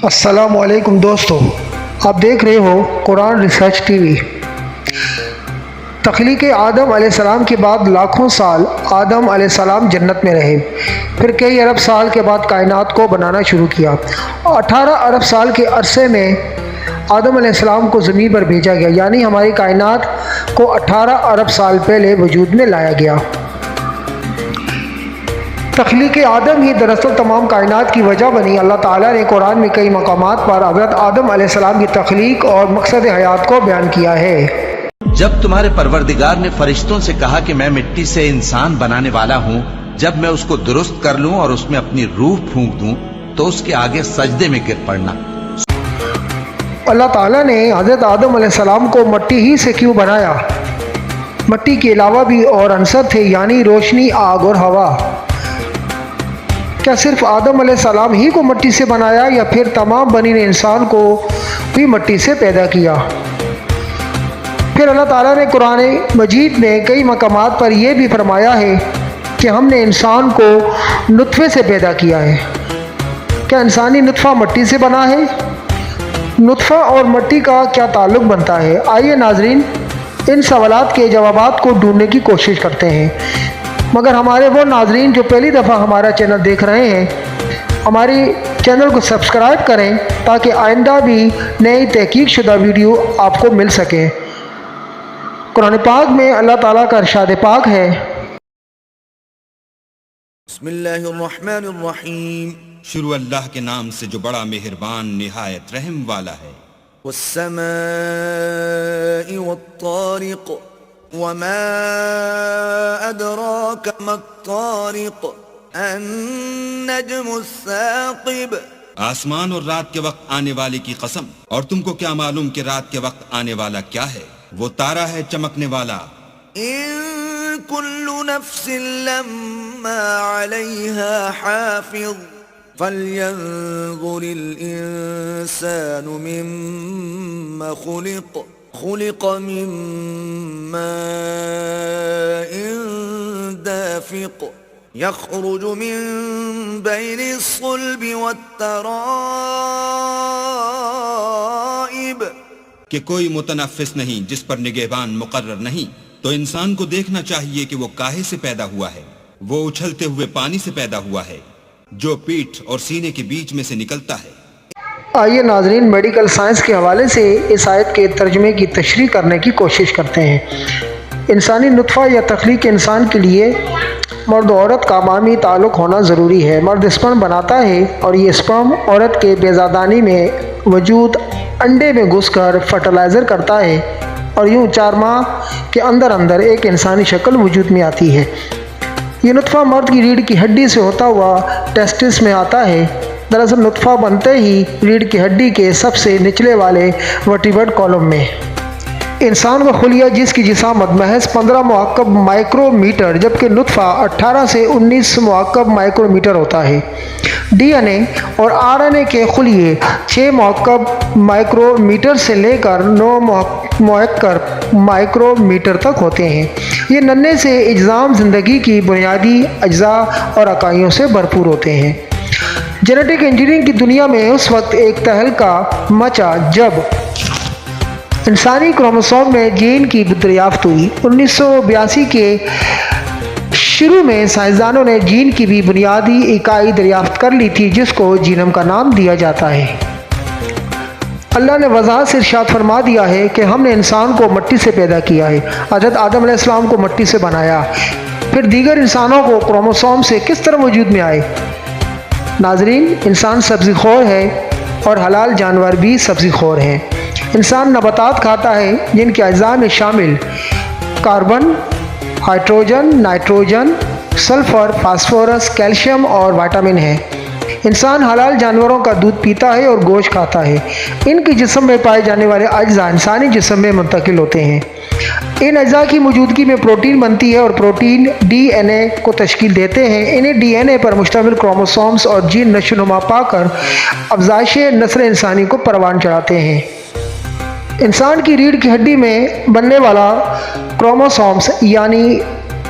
السلام علیکم دوستو، آپ دیکھ رہے ہو قرآن ریسرچ ٹی وی۔ تخلیق آدم علیہ السلام کے بعد لاکھوں سال آدم علیہ السلام جنت میں رہے، پھر کئی ارب سال کے بعد کائنات کو بنانا شروع کیا۔ 18 ارب سال کے عرصے میں آدم علیہ السلام کو زمین پر بھیجا گیا، یعنی ہماری کائنات کو 18 ارب سال پہلے وجود میں لایا گیا۔ تخلیق آدم ہی دراصل تمام کائنات کی وجہ بنی۔ اللہ تعالیٰ نے قرآن میں کئی مقامات پر حضرت آدم علیہ السلام کی تخلیق اور مقصد حیات کو بیان کیا ہے۔ جب تمہارے پروردگار نے فرشتوں سے کہا کہ میں مٹی سے انسان بنانے والا ہوں، جب میں اس کو درست کر لوں اور اس میں اپنی روح پھونک دوں تو اس کے آگے سجدے میں گر پڑنا۔ اللہ تعالیٰ نے حضرت آدم علیہ السلام کو مٹی ہی سے کیوں بنایا؟ مٹی کے علاوہ بھی اور عنصر تھے، یعنی روشنی، آگ اور ہوا۔ کیا صرف آدم علیہ السلام ہی کو مٹی سے بنایا یا پھر تمام بنی نے انسان کو بھی مٹی سے پیدا کیا؟ پھر اللہ تعالیٰ نے قرآن مجید میں کئی مقامات پر یہ بھی فرمایا ہے کہ ہم نے انسان کو نطفے سے پیدا کیا ہے۔ کیا انسانی نطفہ مٹی سے بنا ہے؟ نطفہ اور مٹی کا کیا تعلق بنتا ہے؟ آئیے ناظرین ان سوالات کے جوابات کو ڈھونڈنے کی کوشش کرتے ہیں، مگر ہمارے وہ ناظرین جو پہلی دفعہ ہمارا چینل دیکھ رہے ہیں، ہماری چینل کو سبسکرائب کریں تاکہ آئندہ بھی نئی تحقیق شدہ ویڈیو آپ کو مل سکے۔ قرآن پاک میں اللہ تعالیٰ کا ارشاد پاک ہے، بسم اللہ الرحمن الرحیم، شروع اللہ کے نام سے جو بڑا مہربان نہایت رحم والا ہے۔ والسماء والطارق وما ادراک ما الطارق النجم الثاقب۔ آسمان اور رات کے وقت آنے والے کی قسم، اور تم کو کیا معلوم کہ رات کے وقت آنے والا کیا ہے؟ وہ تارا ہے چمکنے والا۔ ان کل نفس لما علیہا حافظ فلینظر الانسان مما خلق خلق من ماء دافق يخرج من بين الصلب والترائب۔ کہ کوئی متنفس نہیں جس پر نگہبان مقرر نہیں، تو انسان کو دیکھنا چاہیے کہ وہ کاہے سے پیدا ہوا ہے۔ وہ اچھلتے ہوئے پانی سے پیدا ہوا ہے جو پیٹھ اور سینے کے بیچ میں سے نکلتا ہے۔ آئیے ناظرین میڈیکل سائنس کے حوالے سے اس آیت کے ترجمے کی تشریح کرنے کی کوشش کرتے ہیں۔ انسانی نطفہ یا تخلیق انسان کے لیے مرد و عورت کا باہمی تعلق ہونا ضروری ہے۔ مرد اسپرم بناتا ہے اور یہ اسپرم عورت کے بیضادانی میں وجود انڈے میں گھس کر فرٹیلائزر کرتا ہے اور یوں 4 ماہ کے اندر اندر ایک انسانی شکل وجود میں آتی ہے۔ یہ نطفہ مرد کی ریڑھ کی ہڈی سے ہوتا ہوا ٹیسٹس میں آتا ہے۔ دراصل نطفہ بنتے ہی ریڑھ کی ہڈی کے سب سے نچلے والے ورٹیبرٹ کالم میں۔ انسان کا خلیہ جس کی جسامت محض 15 مکعب مائکرو میٹر جبکہ نطفہ 18 سے 19 مکعب مائکرو میٹر ہوتا ہے۔ ڈی این اے اور آر این اے کے خلیے 6 مکعب مائکرو میٹر سے لے کر 9 مکعب مائکرو میٹر تک ہوتے ہیں۔ یہ ننھے سے اجسام زندگی کی بنیادی اجزاء اور اکائیوں سے بھرپور ہوتے ہیں۔ جینیٹک انجینئرنگ کی دنیا میں اس وقت ایک تہلکہ مچا جب انسانی کروموسوم میں جین کی دریافت ہوئی۔ 1982 کے شروع میں سائنسدانوں نے جین کی بھی بنیادی اکائی دریافت کر لی تھی جس کو جینم کا نام دیا جاتا ہے۔ اللہ نے وضاحت سے ارشاد فرما دیا ہے کہ ہم نے انسان کو مٹی سے پیدا کیا ہے۔ حضرت آدم علیہ السلام کو مٹی سے بنایا، پھر دیگر انسانوں کو کروموسوم سے کس طرح وجود میں آئے؟ ناظرین انسان سبزی خور ہے اور حلال جانور بھی سبزی خور ہیں۔ انسان نباتات کھاتا ہے جن کے اجزاء میں شامل carbon, hydrogen, nitrogen, sulphur, phosphorus, calcium اور وٹامن ہیں۔ انسان حلال جانوروں کا دودھ پیتا ہے اور گوشت کھاتا ہے۔ ان کے جسم میں پائے جانے والے اجزاء انسانی جسم میں منتقل ہوتے ہیں۔ ان اجزاء کی موجودگی میں پروٹین بنتی ہے اور پروٹین ڈی این اے کو تشکیل دیتے ہیں۔ انہیں ڈی این اے پر مشتمل کروموسومز اور جین نشو و نما پا کر افزائش نسل انسانی کو پروان چڑھاتے ہیں۔ انسان کی ریڑھ کی ہڈی میں بننے والا کروموسومز یعنی